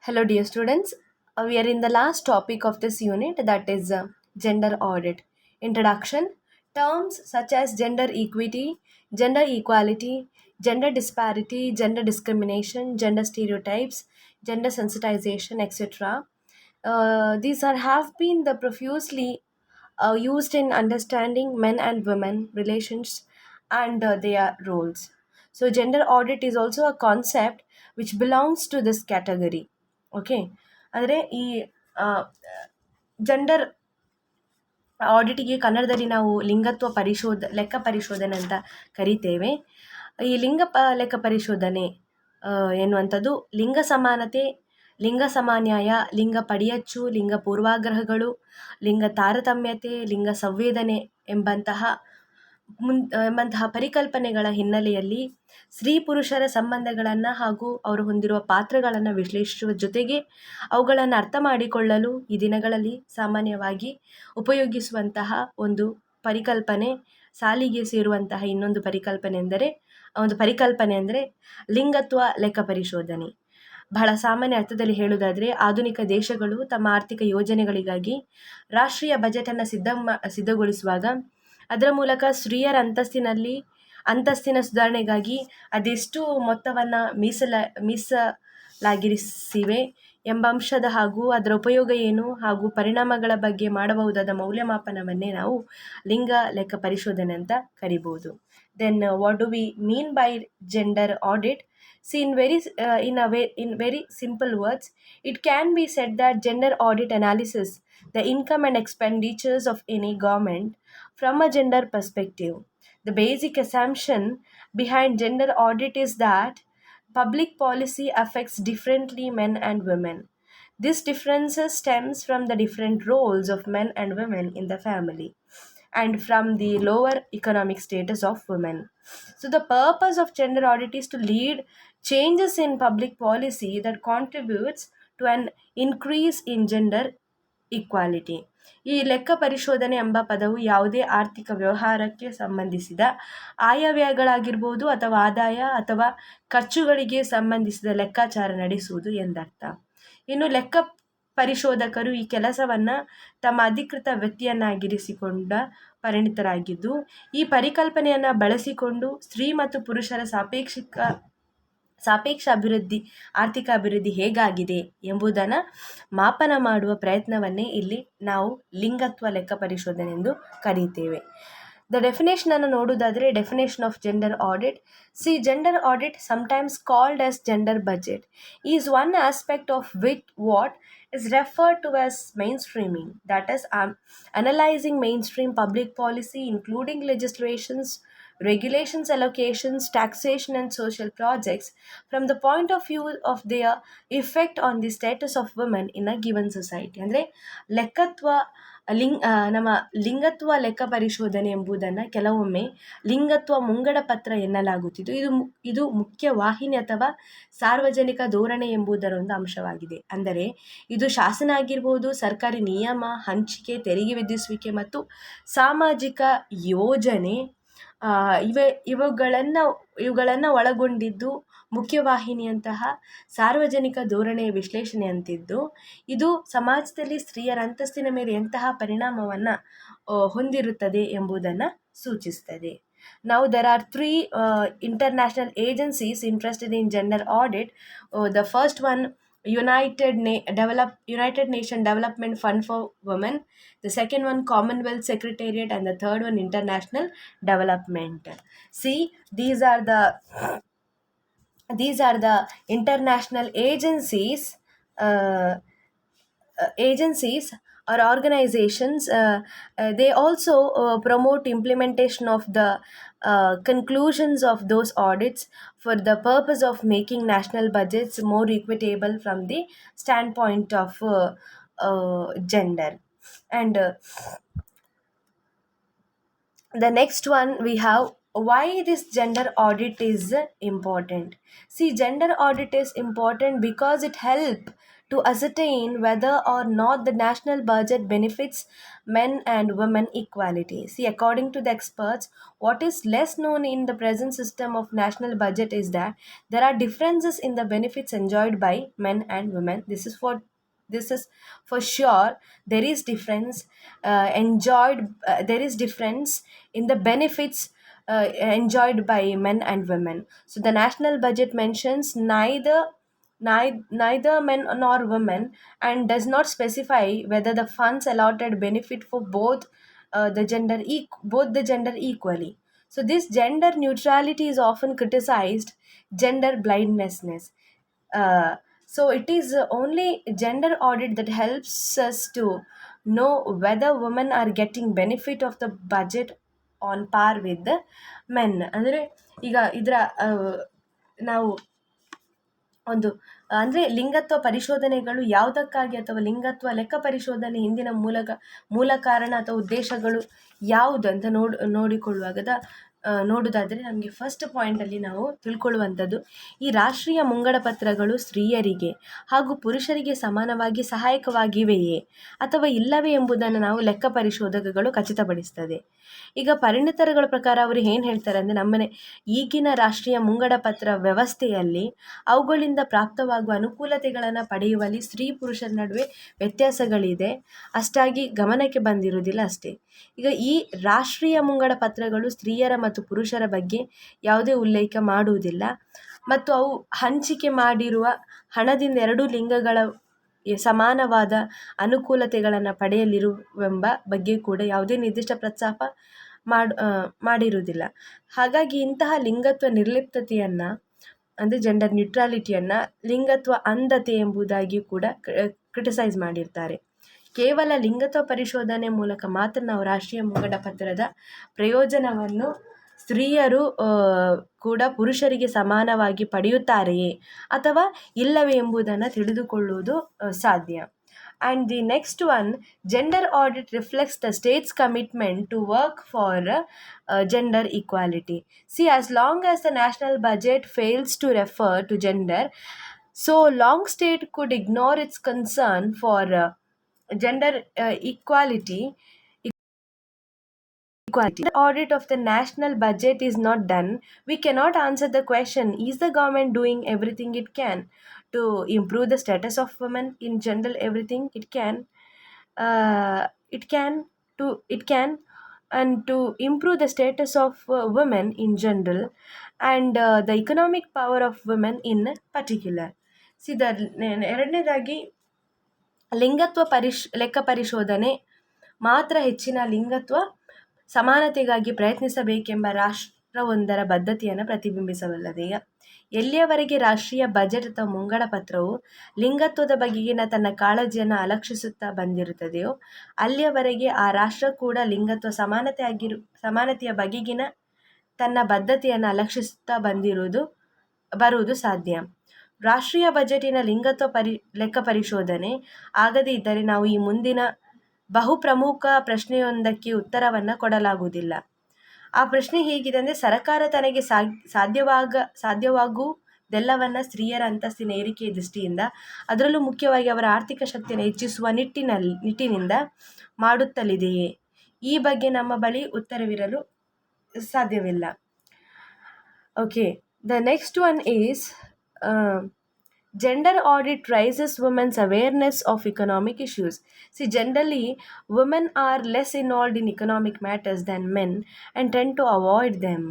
Hello, dear students. We are in the last topic of this unit, that is gender audit. Introduction. Terms such as gender equity, gender equality, gender disparity, gender discrimination, gender stereotypes, gender sensitization, etc. These have been the profusely used in understanding men and women relations and their roles. So, gender audit is also a concept which belongs to this category. Okay. ಅಂದರೆ ಈ gender ಆಡಿಟಿಗೆ ಕನ್ನಡದಲ್ಲಿ ನಾವು ಲಿಂಗತ್ವ ಲೆಕ್ಕ ಪರಿಶೋಧನೆ ಅಂತ ಕರಿತೇವೆ. ಈ ಲೆಕ್ಕ ಪರಿಶೋಧನೆ ಎನ್ನುವಂಥದ್ದು ಲಿಂಗ ಸಮಾನತೆ, ಲಿಂಗ ಸಮಾನ್ಯಾಯ, ಲಿಂಗ ಪಡಿಯಚ್ಚು, ಲಿಂಗ ಪೂರ್ವಾಗ್ರಹಗಳು, ಲಿಂಗ ತಾರತಮ್ಯತೆ, ಲಿಂಗ ಸಂವೇದನೆ ಎಂಬಂತಹ ಪರಿಕಲ್ಪನೆಗಳ ಹಿನ್ನೆಲೆಯಲ್ಲಿ ಸ್ತ್ರೀ ಪುರುಷರ ಸಂಬಂಧಗಳನ್ನು ಹಾಗೂ ಅವರು ಹೊಂದಿರುವ ಪಾತ್ರಗಳನ್ನು ವಿಶ್ಲೇಷಿಸುವ ಜೊತೆಗೆ ಅವುಗಳನ್ನು ಅರ್ಥ ಮಾಡಿಕೊಳ್ಳಲು ಈ ದಿನಗಳಲ್ಲಿ ಸಾಮಾನ್ಯವಾಗಿ ಉಪಯೋಗಿಸುವಂತಹ ಒಂದು ಪರಿಕಲ್ಪನೆ, ಸಾಲಿಗೆ ಸೇರುವಂತಹ ಇನ್ನೊಂದು ಪರಿಕಲ್ಪನೆ ಅಂದರೆ ಲಿಂಗತ್ವ ಲೆಕ್ಕ ಪರಿಶೋಧನೆ. ಬಹಳ ಸಾಮಾನ್ಯ ಅರ್ಥದಲ್ಲಿ ಹೇಳುವುದಾದರೆ, ಆಧುನಿಕ ದೇಶಗಳು ತಮ್ಮ ಆರ್ಥಿಕ ಯೋಜನೆಗಳಿಗಾಗಿ ರಾಷ್ಟ್ರೀಯ ಬಜೆಟನ್ನು ಸಿದ್ಧಗೊಳಿಸುವಾಗ ಅದರ ಮೂಲಕ ಸ್ತ್ರೀಯರ ಅಂತಸ್ತಿನ ಸುಧಾರಣೆಗಾಗಿ ಅದೆಷ್ಟು ಮೊತ್ತವನ್ನು ಮೀಸಲಾಗಿರಿಸಿವೆ ಎಂಬ ಅಂಶದ ಹಾಗೂ ಅದರ ಉಪಯೋಗ ಏನು ಹಾಗೂ ಪರಿಣಾಮಗಳ ಬಗ್ಗೆ ಮಾಡಬಹುದಾದ ಮೌಲ್ಯಮಾಪನವನ್ನೇ ನಾವು ಲಿಂಗ ಲೆಕ್ಕ ಪರಿಶೋಧನೆ ಅಂತ ಕರಿಬಹುದು. Then what do we mean by gender audit? See, in very simple words, it can be said that gender audit analysis the income and expenditures of any government from a gender perspective. The basic assumption behind gender audit is that public policy affects differently men and women. This differences stems from the different roles of men and women in the family and from the lower economic status of women. So the purpose of gender audit is to lead changes in public policy that contributes to an increase in gender equality. ಈ ಲೆಕ್ಕ ಪರಿಶೋಧನೆ ಎಂಬ ಪದವು ಯಾವುದೇ ಆರ್ಥಿಕ ವ್ಯವಹಾರಕ್ಕೆ ಸಂಬಂಧಿಸಿದ ಆಯವ್ಯಯಗಳಾಗಿರ್ಬೋದು ಅಥವಾ ಆದಾಯ ಅಥವಾ ಖರ್ಚುಗಳಿಗೆ ಸಂಬಂಧಿಸಿದ ಲೆಕ್ಕಾಚಾರ ನಡೆಸುವುದು ಎಂದರ್ಥ. ಇನ್ನು ಲೆಕ್ಕ ಪರಿಶೋಧಕರು ಈ ಕೆಲಸವನ್ನು ತಮ್ಮ ಅಧಿಕೃತ ವೃತ್ತಿಯನ್ನಾಗಿರಿಸಿಕೊಂಡ ಪರಿಣಿತರಾಗಿದ್ದು, ಈ ಪರಿಕಲ್ಪನೆಯನ್ನು ಬಳಸಿಕೊಂಡು ಸ್ತ್ರೀ ಮತ್ತು ಪುರುಷರ ಸಾಪೇಕ್ಷ ಆರ್ಥಿಕ ಅಭಿವೃದ್ಧಿ ಹೇಗಾಗಿದೆ ಎಂಬುದನ್ನು ಮಾಪನ ಮಾಡುವ ಪ್ರಯತ್ನವನ್ನೇ ಇಲ್ಲಿ ನಾವು ಲಿಂಗತ್ವ ಲೆಕ್ಕ ಪರಿಶೋಧನೆ ಎಂದು ಕರೀತೇವೆ. ದ ಡೆಫಿನೇಷನ್ ಅನ್ನು ನೋಡುವುದಾದರೆ, definition of gender audit. See, gender audit, sometimes called as gender budget, is one aspect of what is referred to as mainstreaming, that is, analyzing mainstream public policy, including legislations, regulations, allocations, taxation, and social projects from the point of view of their effect on the status of women in a given society. ಅಂದರೆ ನಮ್ಮ ಲಿಂಗತ್ವ ಲೆಕ್ಕ ಪರಿಶೋಧನೆ ಎಂಬುದನ್ನು ಕೆಲವೊಮ್ಮೆ ಲಿಂಗತ್ವ ಮುಂಗಡ ಪತ್ರ ಎನ್ನಲಾಗುತ್ತಿದ್ದು, ಇದು ಮುಖ್ಯ ವಾಹಿನಿ ಅಥವಾ ಸಾರ್ವಜನಿಕ ಧೋರಣೆ ಎಂಬುದರ ಒಂದು ಅಂಶವಾಗಿದೆ. ಅಂದರೆ ಇದು ಶಾಸನ ಆಗಿರ್ಬೋದು, ಸರ್ಕಾರಿ ನಿಯಮ, ಹಂಚಿಕೆ, ತೆರಿಗೆ ವಿಧಿಸುವಿಕೆ ಮತ್ತು ಸಾಮಾಜಿಕ ಯೋಜನೆ ಇವುಗಳನ್ನು ಒಳಗೊಂಡಿದ್ದು ಮುಖ್ಯವಾಹಿನಿಯಂತಹ ಸಾರ್ವಜನಿಕ ಧೋರಣೆಯ ವಿಶ್ಲೇಷಣೆ ಅಂತಿದ್ದು, ಇದು ಸಮಾಜದಲ್ಲಿ ಸ್ತ್ರೀಯರ ಅಂತಸ್ತಿನ ಮೇಲೆ ಎಂತಹ ಪರಿಣಾಮವನ್ನು ಹೊಂದಿರುತ್ತದೆ ಎಂಬುದನ್ನು ಸೂಚಿಸುತ್ತದೆ. Now there are three international agencies interested in gender audit. The first one, United Nations Development Fund for Women. The second one, Commonwealth Secretariat, and the third one, International Development. See, these are the international agencies or organizations. They also promote implementation of the conclusions of those audits for the purpose of making national budgets more equitable from the standpoint of gender. And the next one we have, why this gender audit is important. See, gender audit is important because it helps to ascertain whether or not the national budget benefits men and women equality. See, according to the experts, what is less known in the present system of national budget is that there are differences in the benefits enjoyed by men and women. This is for sure. There is difference enjoyed. There is difference in the benefits enjoyed by men and women. So the national budget mentions neither men nor women, and does not specify whether the funds allotted benefit for both the gender equally. So this gender neutrality is often criticized gender blindness. uh, so it is only gender audit that helps us to know whether women are getting benefit of the budget on par with the men. ಅಂದರೆ ಈಗ ಇದರ ನಾವು ಒಂದು ಅಂದರೆ ಲಿಂಗತ್ವ ಪರಿಶೋಧನೆಗಳು ಯಾವುದಕ್ಕಾಗಿ, ಅಥವಾ ಲಿಂಗತ್ವ ಲೆಕ್ಕ ಪರಿಶೋಧನೆ ಹಿಂದಿನ ಮೂಲ ಕಾರಣ ಅಥವಾ ಉದ್ದೇಶಗಳು ಯಾವುದು ಅಂತ ನೋಡಿಕೊಳ್ಳುವಾಗದ ನೋಡೋದಾದರೆ ನಮಗೆ ಫಸ್ಟ್ ಪಾಯಿಂಟಲ್ಲಿ ನಾವು ತಿಳ್ಕೊಳ್ಳುವಂಥದ್ದು, ಈ ರಾಷ್ಟ್ರೀಯ ಮುಂಗಡ ಪತ್ರಗಳು ಸ್ತ್ರೀಯರಿಗೆ ಹಾಗೂ ಪುರುಷರಿಗೆ ಸಮಾನವಾಗಿ ಸಹಾಯಕವಾಗಿವೆಯೇ ಅಥವಾ ಇಲ್ಲವೇ ಎಂಬುದನ್ನು ನಾವು ಲೆಕ್ಕ ಪರಿಶೋಧಕಗಳು ಖಚಿತಪಡಿಸ್ತದೆ. ಈಗ ಪರಿಣಿತರುಗಳ ಪ್ರಕಾರ ಅವರು ಏನು ಹೇಳ್ತಾರೆ ಅಂದರೆ, ನಮ್ಮನೆ ಈಗಿನ ರಾಷ್ಟ್ರೀಯ ಮುಂಗಡ ಪತ್ರ ವ್ಯವಸ್ಥೆಯಲ್ಲಿ ಅವುಗಳಿಂದ ಪ್ರಾಪ್ತವಾಗುವ ಅನುಕೂಲತೆಗಳನ್ನು ಪಡೆಯುವಲ್ಲಿ ಸ್ತ್ರೀ ಪುರುಷರ ನಡುವೆ ವ್ಯತ್ಯಾಸಗಳಿದೆ, ಅಷ್ಟಾಗಿ ಗಮನಕ್ಕೆ ಬಂದಿರುವುದಿಲ್ಲ ಅಷ್ಟೇ. ಈಗ ಈ ರಾಷ್ಟ್ರೀಯ ಮುಂಗಡ ಪತ್ರಗಳು ಸ್ತ್ರೀಯರ ಮತ್ತು ಪುರುಷರ ಬಗ್ಗೆ ಯಾವುದೇ ಉಲ್ಲೇಖ ಮಾಡುವುದಿಲ್ಲ, ಮತ್ತು ಅವು ಹಂಚಿಕೆ ಮಾಡಿರುವ ಹಣದಿಂದ ಎರಡೂ ಲಿಂಗಗಳ ಸಮಾನವಾದ ಅನುಕೂಲತೆಗಳನ್ನು ಪಡೆಯಲಿರುವೆಂಬ ಬಗ್ಗೆ ಕೂಡ ಯಾವುದೇ ನಿರ್ದಿಷ್ಟ ಪ್ರಸ್ತಾಪ ಮಾಡಿರುವುದಿಲ್ಲ. ಹಾಗಾಗಿ ಇಂತಹ ಲಿಂಗತ್ವ ನಿರ್ಲಿಪ್ತತೆಯನ್ನು, ಅಂದರೆ ಜೆಂಡರ್ ನ್ಯೂಟ್ರಾಲಿಟಿಯನ್ನು ಲಿಂಗತ್ವ ಅಂಧತೆ ಎಂಬುದಾಗಿ ಕೂಡ ಕ್ರಿಟಿಸೈಸ್ ಮಾಡಿರ್ತಾರೆ. ಕೇವಲ ಲಿಂಗತ್ವ ಪರಿಶೋಧನೆ ಮೂಲಕ ಮಾತ್ರ ನಾವು ರಾಷ್ಟ್ರೀಯ ಮುಂಗಡ ಪತ್ರದ ಪ್ರಯೋಜನವನ್ನು ಸ್ತ್ರೀಯರು ಕೂಡ ಪುರುಷರಿಗೆ ಸಮಾನವಾಗಿ ಪಡೆಯುತ್ತಾರೆಯೇ ಅಥವಾ ಇಲ್ಲವೇ ಎಂಬುದನ್ನು ತಿಳಿದುಕೊಳ್ಳುವುದು ಸಾಧ್ಯ. And the next one, gender audit reflects the state's commitment to work for gender equality. See, as long as the national budget fails to refer to gender, so long state could ignore its concern for gender equality. The audit of the national budget is not done, we cannot answer the question, is the government doing everything it can to improve the status of women in general? Everything it can, and to improve the status of women in general, and the economic power of women in particular. See, ಎರಡನೇದಾಗಿ ಲಿಂಗತ್ವ ಲೆಕ್ಕ ಪರಿಶೋಧನೆ ಮಾತ್ರ ಹೆಚ್ಚಿನ ಲಿಂಗತ್ವ ಸಮಾನತೆಗಾಗಿ ಪ್ರಯತ್ನಿಸಬೇಕೆಂಬ ರಾಷ್ಟ್ರವೊಂದರ ಬದ್ಧತೆಯನ್ನು ಪ್ರತಿಬಿಂಬಿಸಬಲ್ಲದೆ. ಎಲ್ಲಿಯವರೆಗೆ ರಾಷ್ಟ್ರೀಯ budget ಅಥವಾ ಮುಂಗಡ ಪತ್ರವು ಲಿಂಗತ್ವದ ಬಗೆಗಿನ ತನ್ನ ಕಾಳಜಿಯನ್ನು ಅಲಕ್ಷಿಸುತ್ತಾ ಬಂದಿರುತ್ತದೆಯೋ ಅಲ್ಲಿಯವರೆಗೆ ಆ ರಾಷ್ಟ್ರ ಕೂಡ ಲಿಂಗತ್ವ ಸಮಾನತೆಯ ಬಗೆಗಿನ ತನ್ನ ಬದ್ಧತೆಯನ್ನು ಅಲಕ್ಷಿಸುತ್ತಾ ಬರುವುದು ಸಾಧ್ಯ. ರಾಷ್ಟ್ರೀಯ ಬಜೆಟಿನ ಲಿಂಗತ್ವ ಲೆಕ್ಕ ಪರಿಶೋಧನೆ ಆಗದೇ ಇದ್ದರೆ ನಾವು ಈ ಮುಂದಿನ ಬಹುಪ್ರಮುಖ ಪ್ರಶ್ನೆಯೊಂದಕ್ಕೆ ಉತ್ತರವನ್ನು ಕೊಡಲಾಗುವುದಿಲ್ಲ. ಆ ಪ್ರಶ್ನೆ ಹೇಗಿದೆ ಅಂದರೆ, ಸರ್ಕಾರ ತನಗೆ ಸಾಧ್ಯವಾಗುವುದೆಲ್ಲವನ್ನು ಸ್ತ್ರೀಯರ ಅಂತಸ್ತಿನ ಏರಿಕೆಯ ದೃಷ್ಟಿಯಿಂದ, ಅದರಲ್ಲೂ ಮುಖ್ಯವಾಗಿ ಅವರ ಆರ್ಥಿಕ ಶಕ್ತಿಯನ್ನು ಹೆಚ್ಚಿಸುವ ನಿಟ್ಟಿನಿಂದ ಮಾಡುತ್ತಲಿದೆಯೇ? ಈ ಬಗ್ಗೆ ನಮ್ಮ ಬಳಿ ಉತ್ತರವಿರಲು ಸಾಧ್ಯವಿಲ್ಲ. Okay, the next one is gender audit raises women's awareness of economic issues. See, generally, women are less involved in economic matters than men and tend to avoid them.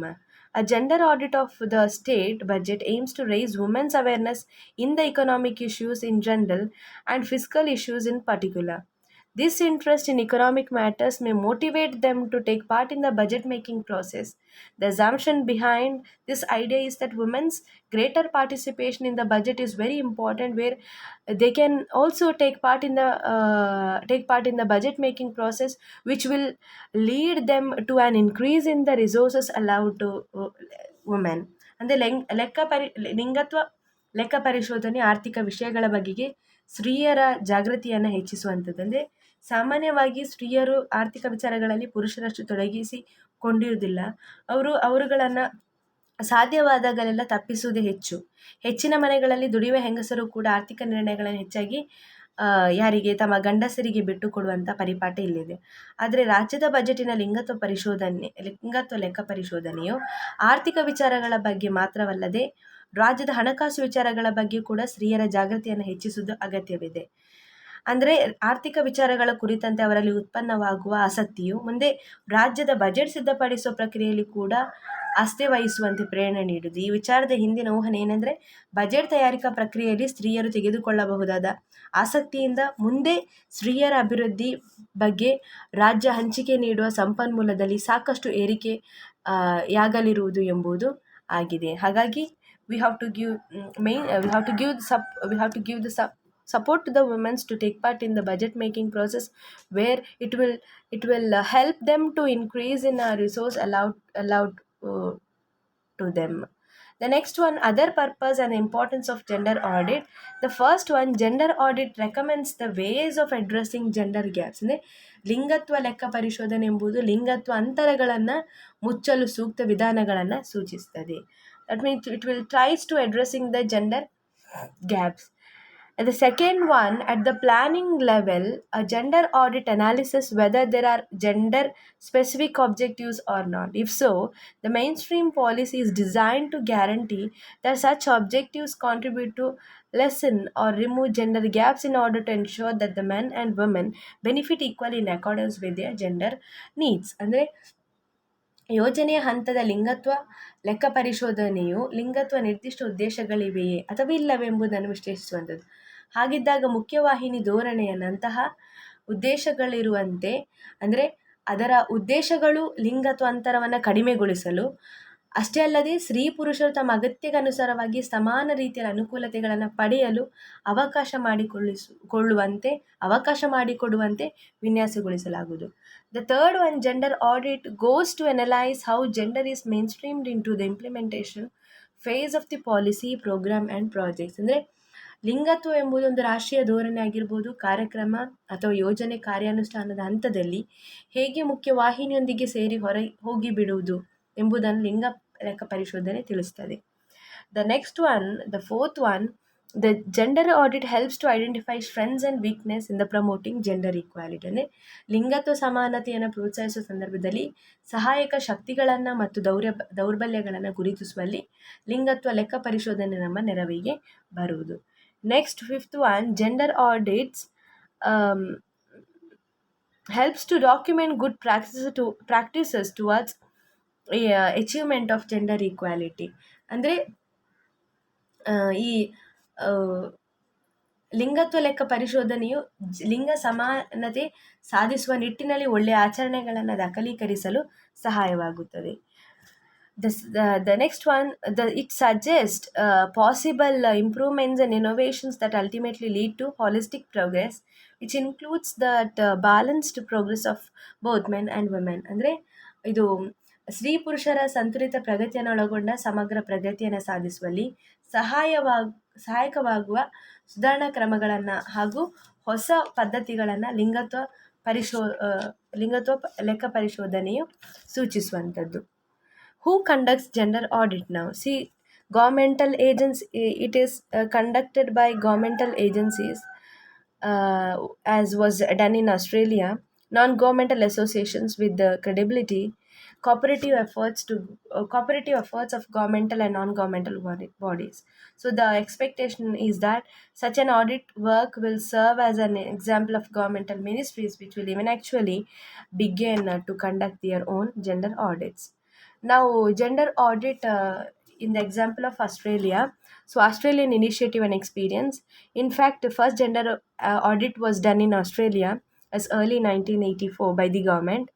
A gender audit of the state budget aims to raise women's awareness in the economic issues in general and fiscal issues in particular. This interest in economic matters may motivate them to take part in the budget making process. The assumption behind this idea is that women's greater participation in the budget is very important, where they can also take part in the budget making process, which will lead them to an increase in the resources allowed to women. ಅಂದರೆ ಲಿಂಗತ್ವ ಲೆಕ್ಕ ಪರಿಶೋಧನೆ ಆರ್ಥಿಕ ವಿಷಯಗಳ ಬಗೆಗೆ ಸ್ತ್ರೀಯರ ಜಾಗೃತಿಯನ್ನು ಹೆಚ್ಚಿಸುವಂಥದ್ದು. ಅಂದರೆ ಸಾಮಾನ್ಯವಾಗಿ ಸ್ತ್ರೀಯರು ಆರ್ಥಿಕ ವಿಚಾರಗಳಲ್ಲಿ ಪುರುಷರಷ್ಟು ತೊಡಗಿಸಿಕೊಂಡಿರುವುದಿಲ್ಲ. ಅವರುಗಳನ್ನು ಸಾಧ್ಯವಾದಾಗಲೆಲ್ಲ ತಪ್ಪಿಸುವುದೇ ಹೆಚ್ಚು. ಹೆಚ್ಚಿನ ಮನೆಗಳಲ್ಲಿ ದುಡಿಯುವ ಹೆಂಗಸರು ಕೂಡ ಆರ್ಥಿಕ ನಿರ್ಣಯಗಳನ್ನು ಹೆಚ್ಚಾಗಿ ಯಾರಿಗೆ ತಮ್ಮ ಗಂಡಸರಿಗೆ ಬಿಟ್ಟು ಕೊಡುವಂಥ ಪರಿಪಾಠ ಇಲ್ಲಿದೆ. ಆದರೆ ರಾಜ್ಯದ ಬಜೆಟಿನ ಲಿಂಗತ್ವ ಲೆಕ್ಕ ಪರಿಶೋಧನೆಯು ಆರ್ಥಿಕ ವಿಚಾರಗಳ ಬಗ್ಗೆ ಮಾತ್ರವಲ್ಲದೆ ರಾಜ್ಯದ ಹಣಕಾಸು ವಿಚಾರಗಳ ಬಗ್ಗೆ ಕೂಡ ಸ್ತ್ರೀಯರ ಜಾಗೃತಿಯನ್ನು ಹೆಚ್ಚಿಸುವುದು ಅಗತ್ಯವಿದೆ. ಅಂದರೆ ಆರ್ಥಿಕ ವಿಚಾರಗಳ ಕುರಿತಂತೆ ಅವರಲ್ಲಿ ಉತ್ಪನ್ನವಾಗುವ ಆಸಕ್ತಿಯು ಮುಂದೆ ರಾಜ್ಯದ ಬಜೆಟ್ ಸಿದ್ಧಪಡಿಸುವ ಪ್ರಕ್ರಿಯೆಯಲ್ಲಿ ಕೂಡ ಅಷ್ಟೇ ವಹಿಸುವಂತೆ ಪ್ರೇರಣೆ ನೀಡುವುದು. ಈ ವಿಚಾರದ ಹಿಂದಿನ ಊಹನೆ ಏನೆಂದರೆ, ಬಜೆಟ್ ತಯಾರಿಕಾ ಪ್ರಕ್ರಿಯೆಯಲ್ಲಿ ಸ್ತ್ರೀಯರು ತೆಗೆದುಕೊಳ್ಳಬಹುದಾದ ಆಸಕ್ತಿಯಿಂದ ಮುಂದೆ ಸ್ತ್ರೀಯರ ಅಭಿವೃದ್ಧಿ ಬಗ್ಗೆ ರಾಜ್ಯ ಹಂಚಿಕೆ ನೀಡುವ ಸಂಪನ್ಮೂಲದಲ್ಲಿ ಸಾಕಷ್ಟು ಏರಿಕೆ ಯಾಗಲಿರುವುದು ಎಂಬುದು ಆಗಿದೆ. ಹಾಗಾಗಿ we have to give the support to the women to take part in the budget making process, where it will help them to increase in a resource allowed to them. The next one, other purpose and importance of gender audit. The first one, gender audit recommends the ways of addressing gender gaps. ಅಂದರೆ ಲಿಂಗತ್ವ ಲೆಕ್ಕ ಪರಿಶೋಧನೆ ಎಂಬುದು ಲಿಂಗತ್ವ ಅಂತರಗಳನ್ನು ಮುಚ್ಚಲು ಸೂಕ್ತ ವಿಧಾನಗಳನ್ನು ಸೂಚಿಸುತ್ತದೆ. That means it will tries to addressing the gender gaps. And the second one, at the planning level, a gender audit analysis whether there are gender specific objectives or not. If so, the mainstream policy is designed to guarantee that such objectives contribute to lessen or remove gender gaps in order to ensure that the men and women benefit equally in accordance with their gender needs. ಅಂದರೆ ಯೋಜನೆಯ ಹಂತದ ಲಿಂಗತ್ವ ಲೆಕ್ಕ ಪರಿಶೋಧನೆಯು ಲಿಂಗತ್ವ ನಿರ್ದಿಷ್ಟ ಉದ್ದೇಶಗಳಿವೆಯೇ ಅಥವಾ ಇಲ್ಲವೇ ಎಂಬುದನ್ನು ವಿಶ್ಲೇಷಿಸುವಂಥದ್ದು. ಹಾಗಿದ್ದಾಗ ಮುಖ್ಯವಾಹಿನಿ ಧೋರಣೆಯಂತಹ ಉದ್ದೇಶಗಳಿರುವಂತೆ, ಅಂದರೆ ಅದರ ಉದ್ದೇಶಗಳು ಲಿಂಗತ್ವ ಅಂತರವನ್ನು ಕಡಿಮೆಗೊಳಿಸಲು, ಅಷ್ಟೇ ಅಲ್ಲದೆ ಸ್ತ್ರೀ ಪುರುಷರು ತಮ್ಮ ಅಗತ್ಯಕ್ಕನುಸಾರವಾಗಿ ಸಮಾನ ರೀತಿಯ ಅನುಕೂಲತೆಗಳನ್ನು ಪಡೆಯಲು ಅವಕಾಶ ಮಾಡಿಕೊಡುವಂತೆ ವಿನ್ಯಾಸಗೊಳಿಸಲಾಗುವುದು. The third one, gender audit goes to analyze how gender is mainstreamed into the implementation phase of the policy, program and projects. ಅಂದರೆ ಲಿಂಗತ್ವ ಎಂಬುದು ಒಂದು ರಾಷ್ಟ್ರೀಯ ಧೋರಣೆ ಆಗಿರ್ಬೋದು, ಕಾರ್ಯಕ್ರಮ ಅಥವಾ ಯೋಜನೆ ಕಾರ್ಯಾನುಷ್ಠಾನದ ಹಂತದಲ್ಲಿ ಹೇಗೆ ಮುಖ್ಯವಾಹಿನಿಯೊಂದಿಗೆ ಸೇರಿ ಹೋಗಿ ಬಿಡುವುದು ಎಂಬುದನ್ನು ಲಿಂಗ ಲೆಕ್ಕ ಪರಿಶೋಧನೆ ತಿಳಿಸ್ತದೆ. The next one, the fourth one, the gender audit helps to identify strengths and weakness in the promoting gender equality. ಅಂದರೆ ಲಿಂಗತ್ವ ಸಮಾನತೆಯನ್ನು ಪ್ರೋತ್ಸಾಹಿಸುವ ಸಂದರ್ಭದಲ್ಲಿ ಸಹಾಯಕ ಶಕ್ತಿಗಳನ್ನು ಮತ್ತು ದೌರ್ಬಲ್ಯಗಳನ್ನು ಗುರುತಿಸುವಲ್ಲಿ ಲಿಂಗತ್ವ ಲೆಕ್ಕ ಪರಿಶೋಧನೆ ನಮ್ಮ ನೆರವಿಗೆ ಬರುವುದು. Next, fifth one, gender audits helps to document good practices towards achievement of gender equality. ಅಂದರೆ ಈ ಲಿಂಗತ್ವ ಲೆಕ್ಕ ಪರಿಶೋಧನೆಯು ಲಿಂಗ ಸಮಾನತೆ ಸಾಧಿಸುವ ನಿಟ್ಟಿನಲ್ಲಿ ಒಳ್ಳೆಯ ಆಚರಣೆಗಳನ್ನು ದಾಖಲೀಕರಿಸಲು ಸಹಾಯವಾಗುತ್ತದೆ. The next one, it suggests possible improvements and innovations that ultimately lead to holistic progress, which includes that balanced progress of both men and women. ಅಂದರೆ ಇದು ಸ್ತ್ರೀ ಪುರುಷರ ಸಂತುಲಿತ ಪ್ರಗತಿಯನ್ನು ಒಳಗೊಂಡ ಸಮಗ್ರ ಪ್ರಗತಿಯನ್ನು ಸಾಧಿಸುವಲ್ಲಿ ಸಹಾಯಕವಾಗುವ ಸುಧಾರಣಾ ಕ್ರಮಗಳನ್ನು ಹಾಗೂ ಹೊಸ ಪದ್ಧತಿಗಳನ್ನು ಲಿಂಗತ್ವ ಲೆಕ್ಕ ಪರಿಶೋಧನೆಯು ಸೂಚಿಸುವಂಥದ್ದು. Who conducts gender audit now? See, governmental agencies, it is conducted by governmental agencies, as was done in Australia, non-governmental associations with the credibility, cooperative efforts of governmental and non-governmental bodies. So the expectation is that such an audit work will serve as an example of governmental ministries which will even actually begin to conduct their own gender audits. Now, gender audit in the example of Australia. So Australian initiative and experience. In fact, the first gender audit was done in Australia as early 1984 by the government.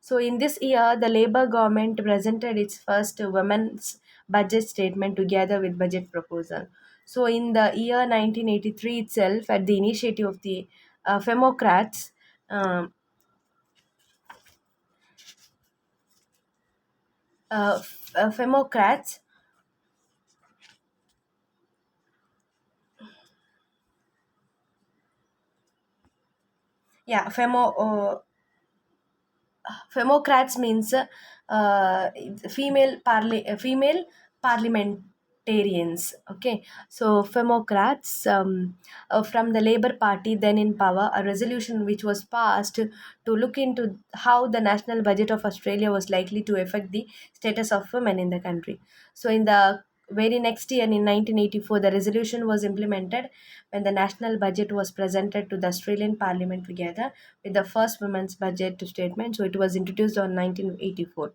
So in this year, the Labour government presented its first women's budget statement together with budget proposal. So in the year 1983 itself, at the initiative of the Femocrats, Femocrats means female parliamentarians. Okay, so Democrats from the Labour Party, then in power, a resolution which was passed to look into how the national budget of Australia was likely to affect the status of women in the country. So in the very next year, in 1984, the resolution was implemented when the national budget was presented to the Australian Parliament together with the first women's budget statement. So it was introduced on 1984.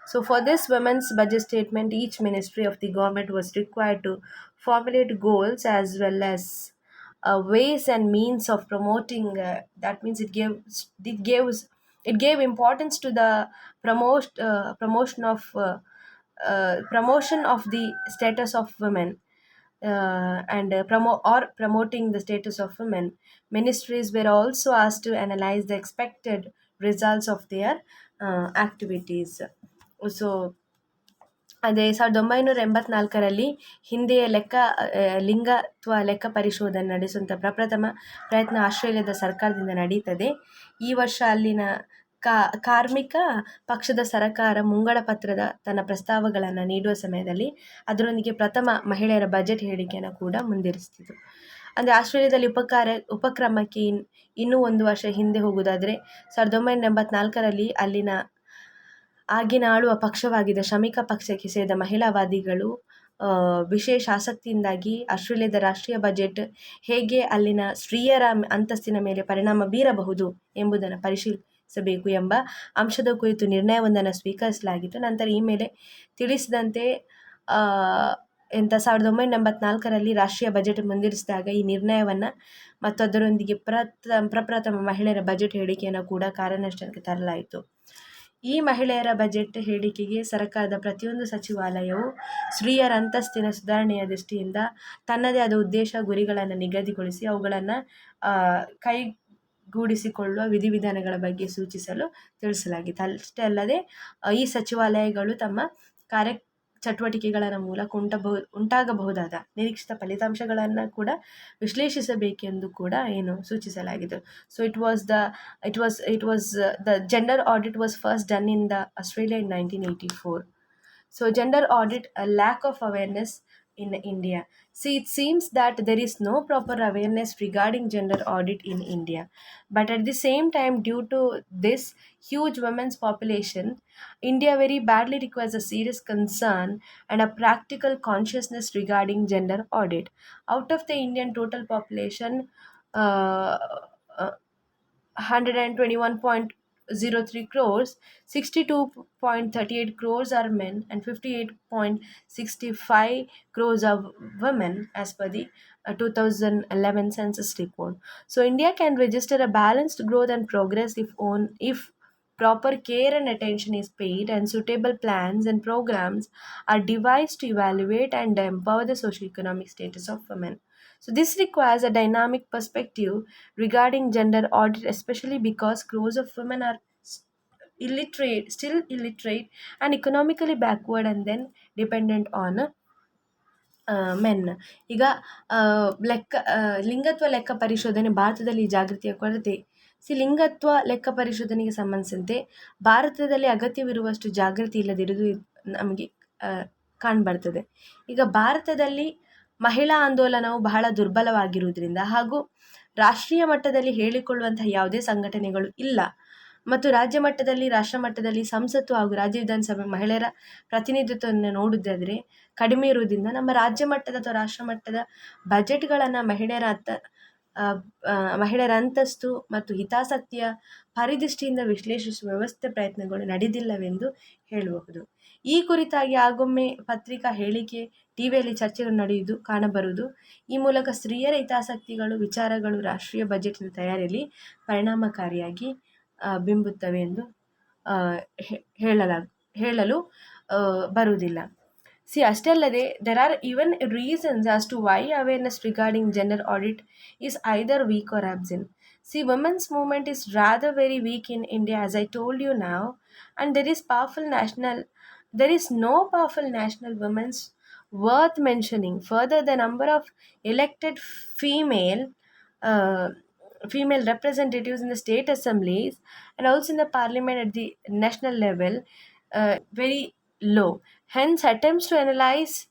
So, for this women's budget statement, each ministry of the government was required to formulate goals as well as ways and means of promoting. That means it gave importance to the promotion of the status of women, and promoting the status of women. Ministries were also asked to analyze the expected results of their activities. So ಅದೇ 1984ರಲ್ಲಿ ಹಿಂದೆಯ ಲಿಂಗತ್ವ ಲೆಕ್ಕ ಪರಿಶೋಧನೆ ನಡೆಸುವಂಥ ಪ್ರಪ್ರಥಮ ಪ್ರಯತ್ನ ಆಸ್ಟ್ರೇಲಿಯಾದ ಸರ್ಕಾರದಿಂದ ನಡೀತದೆ. ಈ ವರ್ಷ ಅಲ್ಲಿನ ಕಾರ್ಮಿಕ ಪಕ್ಷದ ಸರ್ಕಾರ ಮುಂಗಡ ಪತ್ರದ ತನ್ನ ಪ್ರಸ್ತಾವಗಳನ್ನು ನೀಡುವ ಸಮಯದಲ್ಲಿ ಅದರೊಂದಿಗೆ ಪ್ರಥಮ ಮಹಿಳೆಯರ ಬಜೆಟ್ ಹೇಳಿಕೆಯನ್ನು ಕೂಡ ಮುಂದಿರಿಸ್ತಿತ್ತು. ಅಂದರೆ ಆಸ್ಟ್ರೇಲಿಯಾದಲ್ಲಿ ಉಪಕ್ರಮಕ್ಕೆ ಇನ್ನೂ ಒಂದು ವರ್ಷ ಹಿಂದೆ ಹೋಗುವುದಾದರೆ 1984ರಲ್ಲಿ ಅಲ್ಲಿನ ಆಗಿನ ಆಳುವ ಪಕ್ಷವಾಗಿದ್ದ ಶ್ರಮಿಕ ಪಕ್ಷಕ್ಕೆ ಸೇರಿದ ಮಹಿಳಾವಾದಿಗಳು ವಿಶೇಷ ಆಸಕ್ತಿಯಿಂದಾಗಿ ಆಸ್ಟ್ರೇಲಿಯಾದ ರಾಷ್ಟ್ರೀಯ ಬಜೆಟ್ ಹೇಗೆ ಅಲ್ಲಿನ ಸ್ತ್ರೀಯರ ಅಂತಸ್ತಿನ ಮೇಲೆ ಪರಿಣಾಮ ಬೀರಬಹುದು ಎಂಬುದನ್ನು ಪರಿಶೀಲಿಸಬೇಕು ಎಂಬ ಅಂಶದ ಕುರಿತು ನಿರ್ಣಯವೊಂದನ್ನು ಸ್ವೀಕರಿಸಲಾಗಿತ್ತು. ನಂತರ ಈ ಮೇಲೆ ತಿಳಿಸಿದಂತೆ 1984ರಲ್ಲಿ ರಾಷ್ಟ್ರೀಯ ಬಜೆಟ್ ಮುಂದಿರಿಸಿದಾಗ ಈ ನಿರ್ಣಯವನ್ನು ಮತ್ತು ಅದರೊಂದಿಗೆ ಪ್ರಪ್ರಥಮ ಮಹಿಳೆಯರ ಬಜೆಟ್ ಹೇಳಿಕೆಯನ್ನು ಕೂಡ ಕಾರ್ಯಾನುಷ್ಠಾನಕ್ಕೆ ತರಲಾಯಿತು. ಈ ಮಹಿಳೆಯರ ಬಜೆಟ್ ಹೇಳಿಕೆಗೆ ಸರ್ಕಾರದ ಪ್ರತಿಯೊಂದು ಸಚಿವಾಲಯವು ಸ್ತ್ರೀಯರ ಅಂತಸ್ತಿನ ಸುಧಾರಣೆಯ ದೃಷ್ಟಿಯಿಂದ ತನ್ನದೇ ಆದ ಉದ್ದೇಶ ಗುರಿಗಳನ್ನು ನಿಗದಿಗೊಳಿಸಿ ಅವುಗಳನ್ನು ಕೈಗೂಡಿಸಿಕೊಳ್ಳುವ ವಿಧಿವಿಧಾನಗಳ ಬಗ್ಗೆ ಸೂಚಿಸಲು ತಿಳಿಸಲಾಗಿತ್ತು. ಅಷ್ಟೇ ಅಲ್ಲದೆ ಈ ಸಚಿವಾಲಯಗಳು ತಮ್ಮ ಕಾರ್ಯ ಚಟುವಟಿಕೆಗಳ ಮೂಲಕ ಉಂಟಾಗಬಹುದಾದ ನಿರೀಕ್ಷಿತ ಫಲಿತಾಂಶಗಳನ್ನು ಕೂಡ ವಿಶ್ಲೇಷಿಸಬೇಕೆಂದು ಕೂಡ ಸೂಚಿಸಲಾಗಿದೆ. So it was the gender audit was first done in the Australia in 1984. So gender audit, a lack of awareness in India. See, it seems that there is no proper awareness regarding gender audit in India. But at the same time, due to this huge women's population, India very badly requires a serious concern and a practical consciousness regarding gender audit. Out of the Indian total population, uh, uh, 121.03 crores, 62.38 crores are men and 58.65 crores are women as per the 2011 census report. So India can register a balanced growth and progress if proper care and attention is paid and suitable plans and programs are devised to evaluate and empower the socio-economic status of women. So this requires a dynamic perspective regarding gender audit, especially because crores of women are still illiterate and economically backward and then dependent on men. ಈಗ ಲಿಂಗತ್ವ ಲೆಕ್ಕ ಪರಿಶೋಧನೆ ಭಾರತದಲ್ಲಿ ಜಾಗೃತಿಯ ಕೊರತೆ. ಲಿಂಗತ್ವ ಲೆಕ್ಕ ಪರಿಶೋಧನೆಗೆ ಸಂಬಂಧಿಸಿದಂತೆ ಭಾರತದಲ್ಲಿ ಅಗತ್ಯವಿರುವಷ್ಟು ಜಾಗೃತಿ ಇಲ್ಲದಿರುವುದು ನಮಗೆ ಕಾಣ್ಬರ್ತದೆ. ಈಗ ಭಾರತದಲ್ಲಿ ಮಹಿಳಾ ಆಂದೋಲನವು ಬಹಳ ದುರ್ಬಲವಾಗಿರುವುದರಿಂದ ಹಾಗೂ ರಾಷ್ಟ್ರೀಯ ಮಟ್ಟದಲ್ಲಿ ಹೇಳಿಕೊಳ್ಳುವಂತಹ ಯಾವುದೇ ಸಂಘಟನೆಗಳು ಇಲ್ಲ ಮತ್ತು ರಾಜ್ಯ ಮಟ್ಟದಲ್ಲಿ ರಾಷ್ಟ್ರ ಮಟ್ಟದಲ್ಲಿ ಸಂಸತ್ತು ಹಾಗೂ ರಾಜ್ಯ ವಿಧಾನಸಭೆ ಮಹಿಳೆಯರ ಪ್ರತಿನಿಧಿತ್ವವನ್ನು ನೋಡುವುದಾದರೆ ಕಡಿಮೆ ಇರುವುದರಿಂದ ನಮ್ಮ ರಾಜ್ಯ ಮಟ್ಟದ ಅಥವಾ ರಾಷ್ಟ್ರ ಮಟ್ಟದ ಬಜೆಟ್ಗಳನ್ನು ಮಹಿಳೆಯರ ಅಂತಸ್ತು ಮತ್ತು ಹಿತಾಸಕ್ತಿಯ ಪರಿದೃಷ್ಟಿಯಿಂದ ವಿಶ್ಲೇಷಿಸುವ ವ್ಯವಸ್ಥೆ ಪ್ರಯತ್ನಗಳು ನಡೆದಿಲ್ಲವೆಂದು ಹೇಳಬಹುದು. ಈ ಕುರಿತಾಗಿ ಆಗೊಮ್ಮೆ ಪತ್ರಿಕಾ ಹೇಳಿಕೆ, ಟಿವಿಯಲ್ಲಿ ಚರ್ಚೆಗಳು ನಡೆಯುವುದು ಕಾಣಬರುವುದು. ಈ ಮೂಲಕ ಸ್ತ್ರೀಯರ ಹಿತಾಸಕ್ತಿಗಳು ವಿಚಾರಗಳು ರಾಷ್ಟ್ರೀಯ ಬಜೆಟ್ನ ತಯಾರಿಯಲ್ಲಿ ಪರಿಣಾಮಕಾರಿಯಾಗಿ ಬಿಂಬುತ್ತವೆ ಎಂದು ಹೇಳಲು ಬರುವುದಿಲ್ಲ. ಅಷ್ಟೇ ಅಲ್ಲದೆ there are even reasons as to why awareness regarding gender audit is either weak or absent. Women's movement is rather very weak in India, as I told you now, and there is no powerful national women's worth mentioning. Further, the number of elected female representatives in the state assemblies and also in the parliament at the national level very low. Hence, attempts to analyze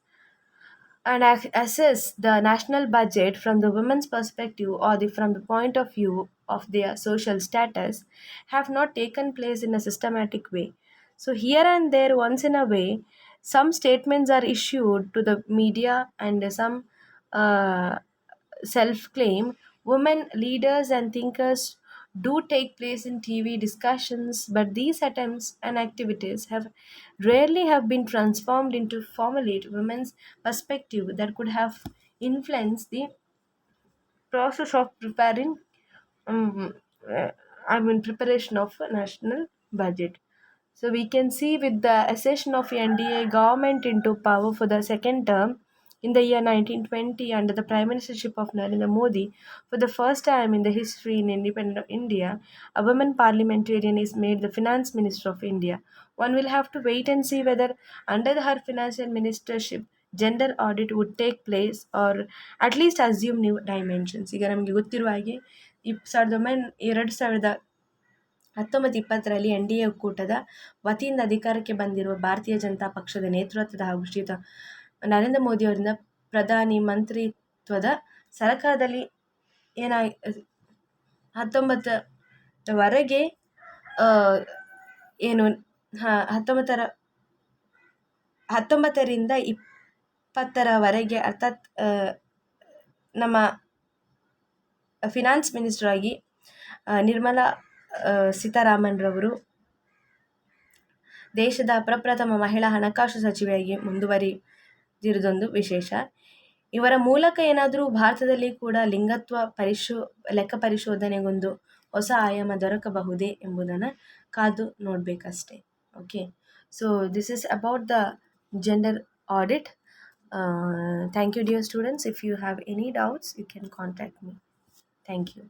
and assess the national budget from the women's perspective or from the point of view of their social status have not taken place in a systematic way. So, here and there, once in a way, some statements are issued to the media and some uh, self claim women leaders and thinkers do take place in TV discussions, but these attempts and activities have rarely have been transformed into formulate women's perspective that could have influenced the process of preparing um, uh, preparation of a national budget. So we can see with the accession of NDA government into power for the second term in the year 1920 under the prime ministership of Narendra Modi, for the first time in the history in independent of India, a woman parliamentarian is made the finance minister of India. One will have to wait and see whether under her financial ministership gender audit would take place or at least assume new dimensions. ಈಗ ನಮಗೆ ಗೊತ್ತಿರುವ ಹಾಗೆ 2019 N D A ಒಕ್ಕೂಟದ ವತಿಯಿಂದ ಅಧಿಕಾರಕ್ಕೆ ಬಂದಿರುವ ಭಾರತೀಯ ಜನತಾ ಪಕ್ಷದ ನೇತೃತ್ವದ ಹಾಗೂ ಶ್ರೀಯುತ ನರೇಂದ್ರ ಮೋದಿ ಅವರಿಂದ ಪ್ರಧಾನಿ ಮಂತ್ರಿತ್ವದ ಸರ್ಕಾರದಲ್ಲಿ ಏನಾಗಿ 19ವರೆಗೆ ಏನು 19ರಿಂದ 20ವರೆಗೆ ಅರ್ಥಾತ್ ನಮ್ಮ ಫಿನಾನ್ಸ್ ಮಿನಿಸ್ಟರ್ ಆಗಿ ನಿರ್ಮಲಾ ಸೀತಾರಾಮನ್ ರವರು ದೇಶದ ಪ್ರಪ್ರಥಮ ಮಹಿಳಾ ಹಣಕಾಸು ಸಚಿವೆಯಾಗಿ ಮುಂದುವರಿದಿರುವುದೊಂದು ವಿಶೇಷ. ಇವರ ಮೂಲಕ ಏನಾದರೂ ಭಾರತದಲ್ಲಿ ಕೂಡ ಲಿಂಗತ್ವ ಲೆಕ್ಕ ಪರಿಶೋಧನೆಗೊಂದು ಹೊಸ ಆಯಾಮ ದೊರಕಬಹುದೇ ಎಂಬುದನ್ನು ಕಾದು ನೋಡಬೇಕಷ್ಟೇ. Okay, so this is about the gender audit. Thank you, dear students. If you have any doubts, you can contact me. Thank you.